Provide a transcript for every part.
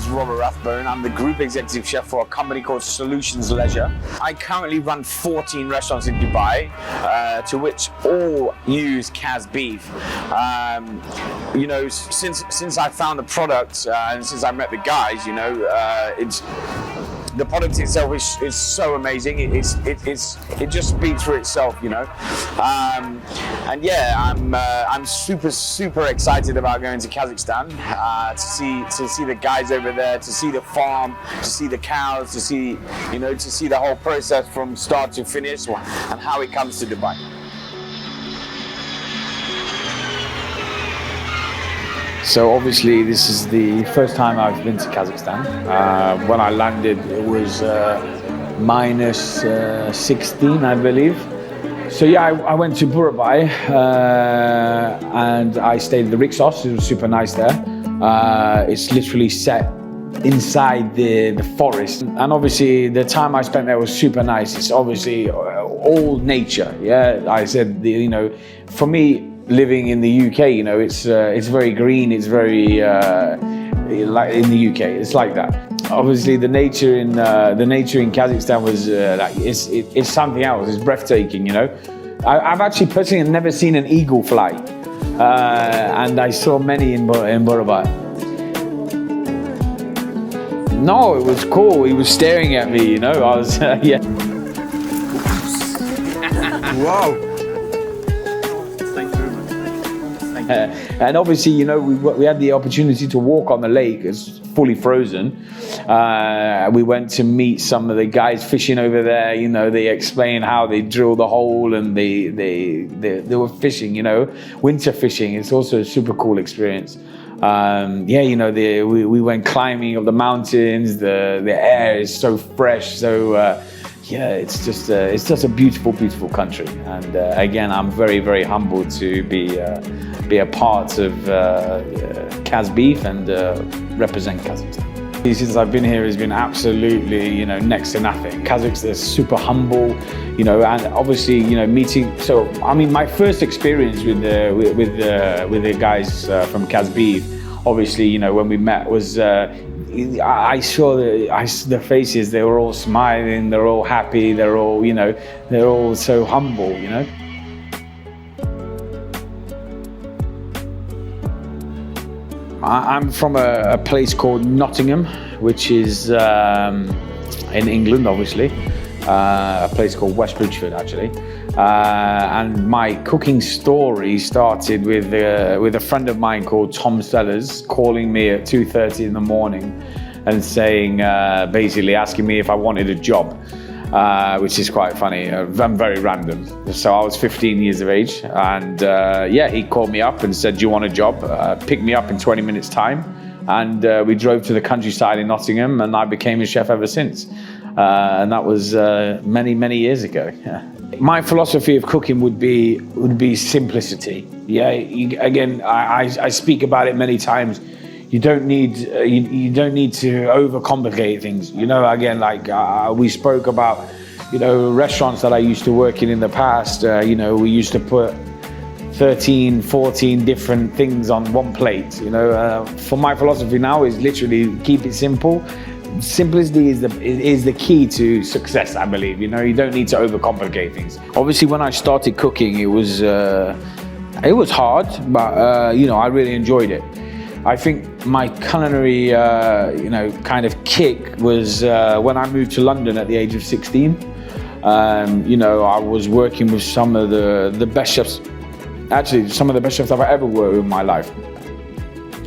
name's Robert Rathbone. I'm the Group Executive Chef for a company called Solutions Leisure. I currently run 14 restaurants in Dubai, to which all use KazBeef. You know, since I found the product and since I met the guys, you know, the product itself is so amazing. It just speaks for itself, you know. And yeah, I'm super excited about going to Kazakhstan to see the guys over there, to see the farm, to see the cows, to see the whole process from start to finish and how it comes to Dubai. So obviously this is the first time I've been to Kazakhstan. When I landed it was minus 16, I believe. So yeah, I went to Burabay and I stayed at the Rixos. It was super nice there. It's literally set inside the forest. And obviously the time I spent there was super nice. It's obviously all nature. Yeah, I said, you know, for me, living in the UK, you know, it's very green. It's very like in the UK. It's like that. Obviously, the nature in Kazakhstan was it's something else. It's breathtaking. You know, I've actually personally never seen an eagle fly, and I saw many in Burabay. No, it was cool. He was staring at me. You know, I was yeah. Wow. And obviously, you know, we had the opportunity to walk on the lake. It's fully frozen. We went to meet some of the guys fishing over there. You know, they explain how they drill the hole and they were fishing. You know, winter fishing. It's also a super cool experience. Yeah, you know, we went climbing up the mountains. The air is so fresh. So yeah, it's just a beautiful country. And again, I'm very humbled to be a part of KazBeef and represent Kazakhstan. Since I've been here, has been absolutely, you know, next to nothing. Kazakhs are super humble, you know, and obviously, you know, meeting. So, I mean, my first experience with the guys from KazBeef, obviously, you know, when we met was. I saw the faces. They were all smiling. They're all happy. They're all, you know, they're all so humble, you know. I'm from a place called Nottingham, which is in England, obviously. A place called West Bridgford, actually. And my cooking story started with a friend of mine called Tom Sellers calling me at 2:30 in the morning and saying, basically asking me if I wanted a job, which is quite funny and very random. So I was 15 years of age, and yeah, he called me up and said, "Do you want a job?" Picked me up in 20 minutes time, and we drove to the countryside in Nottingham, and I became a chef ever since. And that was many years ago. Yeah. My philosophy of cooking would be simplicity. Yeah, again, I speak about it many times. You don't need to overcomplicate things. You know, again, like we spoke about, you know, restaurants that I used to work in the past. You know, we used to put 13, 14 different things on one plate. You know, for my philosophy now is literally keep it simple. Simplicity is the key to success, I believe. You know, you don't need to overcomplicate things. Obviously, when I started cooking, it was hard, but you know, I really enjoyed it. I think my culinary, you know, kind of kick was when I moved to London at the age of 16. You know, I was working with some of the best chefs. Actually, some of the best chefs I've ever worked with in my life.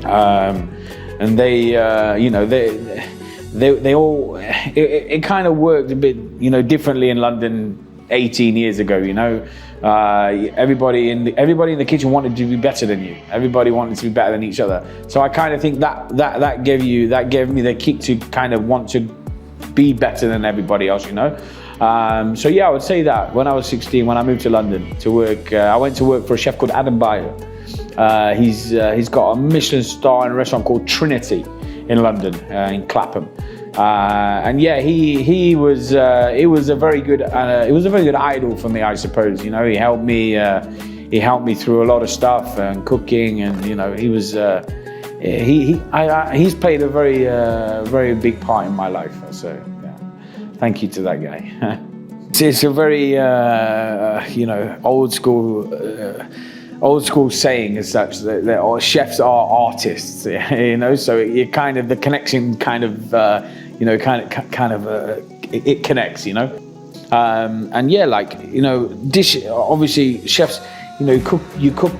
And they, you know, they all, it kind of worked a bit, you know, differently in London 18 years ago, you know. Everybody in the kitchen wanted to be better than you. Everybody wanted to be better than each other. So I kind of think that gave me the kick to kind of want to be better than everybody else, you know. So yeah, I would say that when I was 16, when I moved to London to work, I went to work for a chef called Adam Bayer. He's got a Michelin star in a restaurant called Trinity in London, in Clapham. And yeah, he was a very good idol for me, I suppose. You know, he helped me through a lot of stuff and cooking, and you know, he was he's played a very big part in my life. So yeah, thank you to that guy. It's a very old school saying as such that chefs are artists, so it kind of, the connection kind of it connects, and yeah, dish, obviously chefs,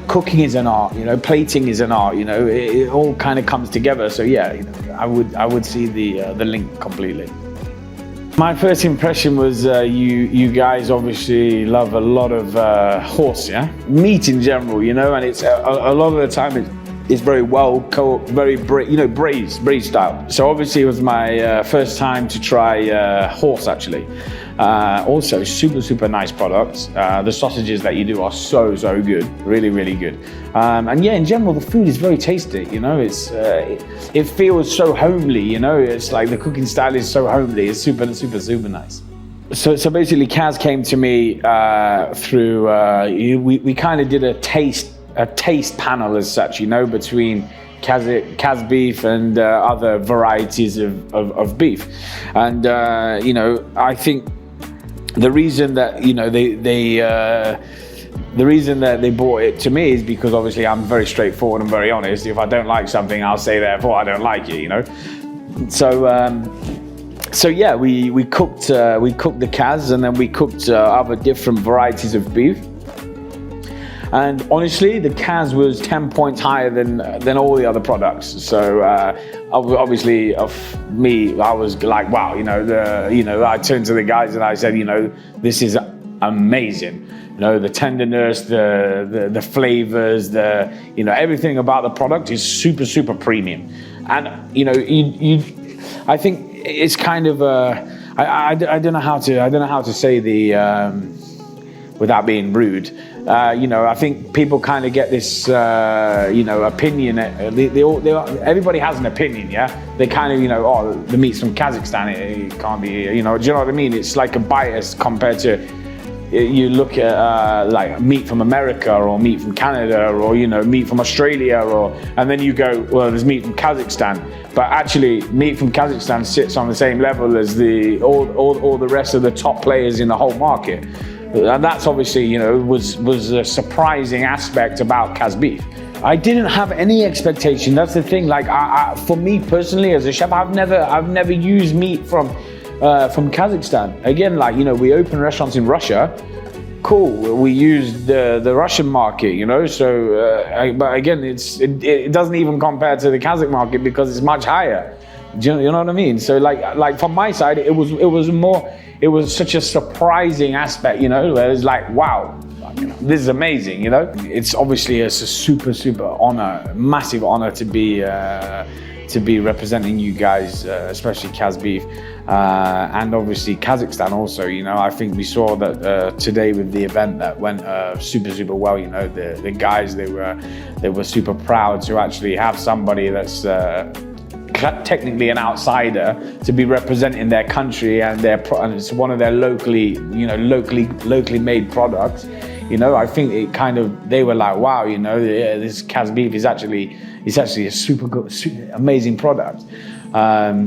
cooking is an art, plating is an art, it all kind of comes together. So yeah, I would see the link completely. My first impression was you guys obviously love a lot of horse, yeah? Meat in general, and it's a lot of the time it's very well cooked, very braised style. So obviously it was my first time to try horse actually. Also super nice products. The sausages that you do are so good, really good. And yeah, in general the food is very tasty, it feels so homely, it's like the cooking style is so homely. It's super nice. So basically Kaz came to me through we kind of did a taste panel as such, between KazBeef and other varieties of beef. And I think the reason that the reason that they brought it to me is because obviously I'm very straightforward and very honest. If I don't like something, I'll say therefore I don't like it, So yeah, we cooked the Kaz, and then we cooked other different varieties of beef. And honestly, the Kaz was 10 points higher than all the other products. So obviously, of me, I was like, wow, I turned to the guys and I said, this is amazing. The tenderness, the flavors, everything about the product is super premium. And I think it's kind of I don't know how to say the without being rude. I think people kind of get this, opinion. Everybody has an opinion, yeah? They kind of, the meat's from Kazakhstan, it can't be, do you know what I mean? It's like a bias compared to, you look at like meat from America or meat from Canada or, meat from Australia and then you go, well, there's meat from Kazakhstan. But actually, meat from Kazakhstan sits on the same level as all the rest of the top players in the whole market. And that's obviously, was a surprising aspect about KazBeef. I didn't have any expectation. That's the thing. Like, for me personally, as a chef, I've never used meat from Kazakhstan. Again, we open restaurants in Russia. Cool. We used the Russian market, So, but again, it doesn't even compare to the Kazakh market because it's much higher. Do you know what I mean? So, like from my side, it was such a surprising aspect, where it's like, wow, this is amazing, It's obviously a super honor, massive honor to be representing you guys, especially KazBeef, and obviously Kazakhstan also. I think we saw that today with the event that went super well. The guys, they were super proud to actually have somebody that's technically an outsider to be representing their country and it's one of their locally made products. I think it kind of, they were like, wow, this KazBeef is actually a super good, amazing product.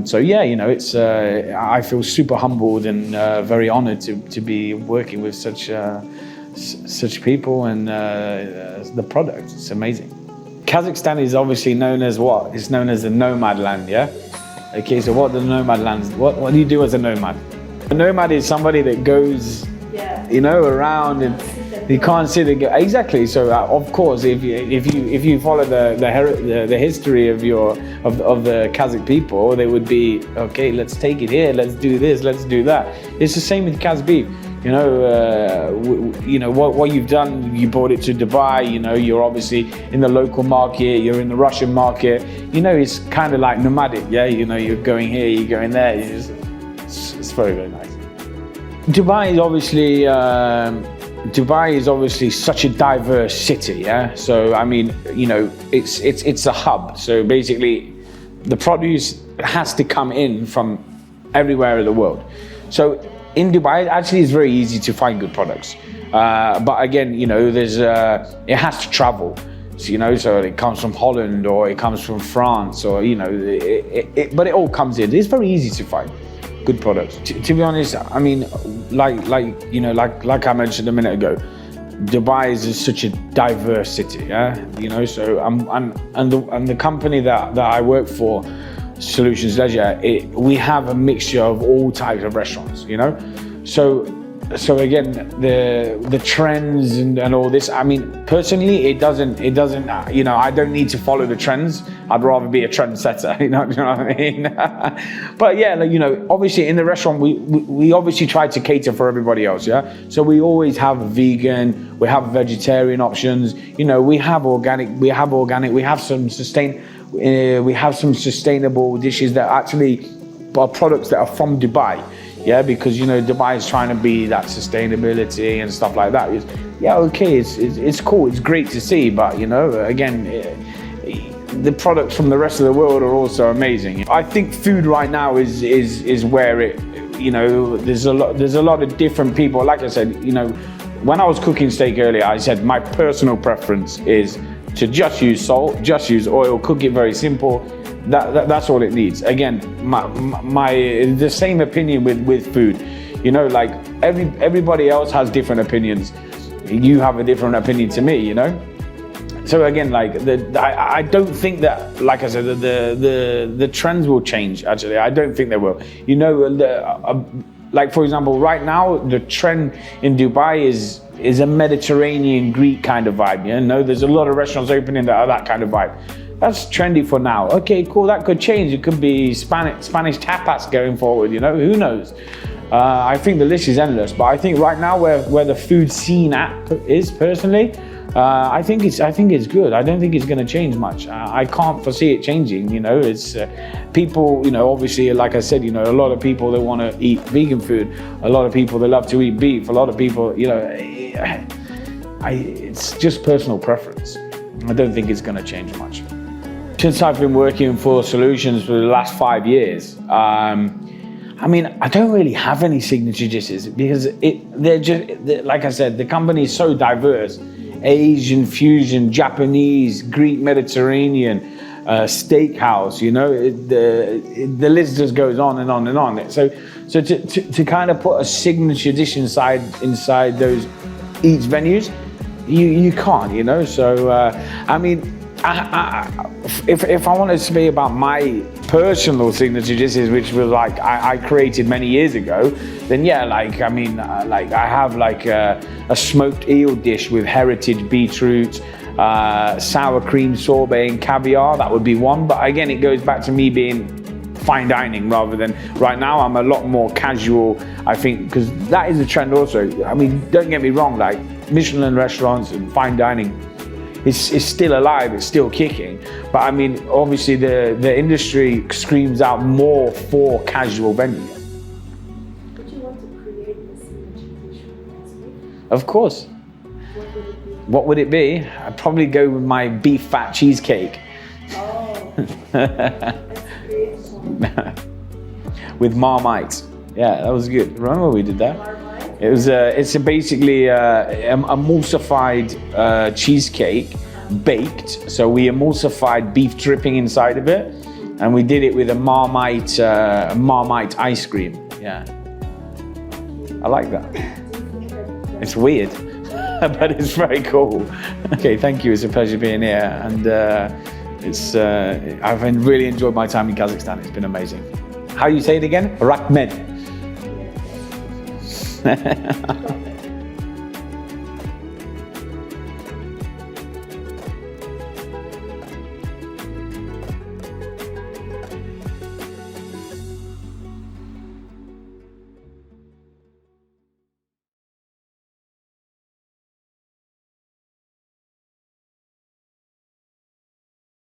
So yeah, it's I feel super humbled and very honored to be working with such people and the product. It's amazing. Kazakhstan is obviously known as what? It's known as the nomad land, yeah? Okay, so what are the nomad lands? What do you do as a nomad? A nomad is somebody that goes, around and you can't sit exactly. So of course, if you follow the history of the Kazakh people, they would be, okay, let's take it here, let's do this, let's do that. It's the same with KazBeef. What you've done, you brought it to Dubai, you're obviously in the local market, you're in the Russian market, it's kind of like nomadic, yeah, you're going here, you're going there, it's very nice. Dubai is obviously such a diverse city, yeah, so I mean, it's a hub, so basically the produce has to come in from everywhere in the world. So in Dubai, actually, it's very easy to find good products. But again, it has to travel. So, you know, so it comes from Holland or it comes from France, or, you know, but it all comes in. It's very easy to find good products. To be honest, I mean, like I mentioned a minute ago, Dubai is such a diverse city, yeah. You know, so and the company that I work for, Solutions Leisure, we have a mixture of all types of restaurants, you know. So again, the trends and all this, I mean, personally, it doesn't, you know, I don't need to follow the trends. I'd rather be a trendsetter, you know what I mean? But yeah, like, you know, obviously in the restaurant, we obviously try to cater for everybody else, yeah? So we always have vegan, we have vegetarian options, you know, we have organic, we have some sustainable dishes that actually are products that are from Dubai. Yeah, because, you know, Dubai is trying to be that sustainability and stuff like that. Yeah, okay, it's cool, it's great to see, but, you know, again, the products from the rest of the world are also amazing. I think food right now is where it, you know, there's a lot of different people. Like I said, you know, when I was cooking steak earlier, I said my personal preference is to just use salt, just use oil, cook it very simple. That's all it needs. Again, the same opinion with food. You know, like everybody else has different opinions. You have a different opinion to me, you know. So again, like I don't think that, like I said, the trends will change. Actually, I don't think they will. You know, like for example, right now the trend in Dubai is a Mediterranean Greek kind of vibe. You know, there's a lot of restaurants opening that are that kind of vibe. That's trendy for now. Okay, cool, that could change. It could be Spanish tapas going forward, you know, who knows? I think the list is endless, but I think right now where the food scene app is, personally, I think it's good. I don't think it's gonna change much. I can't foresee it changing, you know. It's people, you know, obviously, like I said, you know, a lot of people, they wanna eat vegan food. A lot of people, they love to eat beef. A lot of people, you know, it's just personal preference. I don't think it's gonna change much. Since I've been working for Solutions for the last 5 years, I mean, I don't really have any signature dishes because they're like I said, the company is so diverse. Asian fusion, Japanese, Greek, Mediterranean, steakhouse, you know, the list just goes on and on and on. So to kind of put a signature dish inside those each venues, you can't, you know. So I mean, if I wanted to speak about my personal signature dishes, which was like I created many years ago, then yeah, like I mean, like I have like a smoked eel dish with heritage beetroot, sour cream sorbet and caviar. That would be one. But again, it goes back to me being fine dining rather than right now. I'm a lot more casual, I think, because that is a trend also. I mean, don't get me wrong, like Michelin restaurants and fine dining, it's still alive, it's still kicking. But I mean, obviously the industry screams out more for casual venues. Would you want to create a signature dish for KazBeef? Of course. What would it be? What would it be? I'd probably go with my beef fat cheesecake. Oh, that's a great one. With Marmite. Yeah, that was good. Remember we did that? Marmite? It was it's basically emulsified cheesecake, baked. So we emulsified beef dripping inside of it, and we did it with a Marmite ice cream. Yeah, I like that. It's weird, but it's very cool. Okay, thank you. It's a pleasure being here, and I've really enjoyed my time in Kazakhstan. It's been amazing. How do you say it again? Rahmet. Yes.